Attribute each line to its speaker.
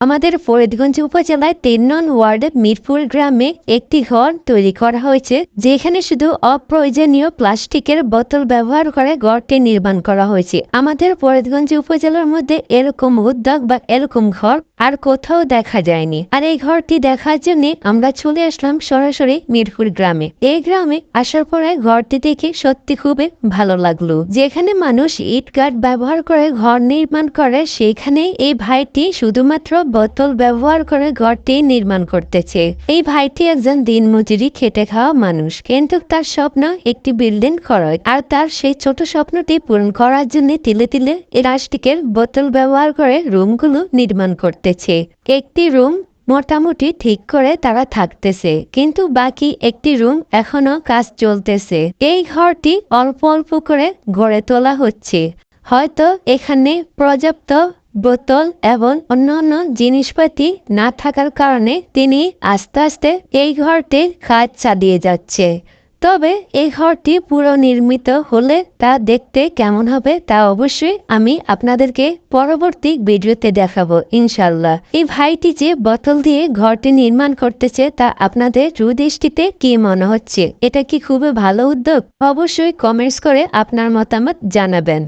Speaker 1: আমাদের ফরিদগঞ্জ উপজেলায় ৩ নং ওয়ার্ডের মিরপুর গ্রামে একটি ঘর তৈরি করা হয়েছে, যেখানে শুধু অপ্রয়োজনীয় প্লাস্টিকের বোতল ব্যবহার করে ঘরটি নির্মাণ করা হয়েছে। আমাদের ফরিদগঞ্জ উপজেলার মধ্যে এরকম উদ্যোগ বা এরকম ঘর আর কোথাও দেখা যায়নি। আর এই ঘরটি দেখার জন্য আমরা চলে আসলাম সরাসরি মিরপুর গ্রামে। এই গ্রামে আসার পরে ঘরটি দেখে সত্যি খুবই ভালো লাগলো। যেখানে মানুষ ইট কাঠ ব্যবহার করে ঘর নির্মাণ করে, সেখানে এই ভাইটি শুধুমাত্র বোতল ব্যবহার করে ঘরটি নির্মাণ করতেছে। এই ভাইটি একজন দিনমজুরি খেটে খাওয়া মানুষ, কিন্তু তার স্বপ্ন একটি বিল্ডিং করা। আর তার সেই ছোট স্বপ্নটি পূরণ করার জন্য তিলে তিলে প্লাস্টিকের বোতল ব্যবহার করে রুমগুলো নির্মাণ করতেছে। একটি রুম মোটামুটি ঠিক করে তারা থাকতেছে, কিন্তু বাকি একটি রুম এখনো কাজ চলতেছে। এই ঘরটি অল্প অল্প করে গড়ে তোলা হচ্ছে। হয়তো এখানে পর্যাপ্ত বোতল এবং অন্যান্য জিনিসপাতি না থাকার কারণে তিনি আস্তে আস্তে এই ঘরটির কাজ চালিয়ে যাচ্ছে। তবে এই ঘরটি পুরো নির্মিত হলে তা দেখতে কেমন হবে তা অবশ্যই আমি আপনাদেরকে পরবর্তী ভিডিওতে দেখাবো ইনশাল্লাহ। এই ভাইটি যে বোতল দিয়ে ঘরটি নির্মাণ করতেছে তা আপনাদের দৃষ্টিতে কি মনে হচ্ছে? এটা কি খুবই ভালো উদ্যোগ? অবশ্যই কমেন্টস করে আপনার মতামত জানাবেন।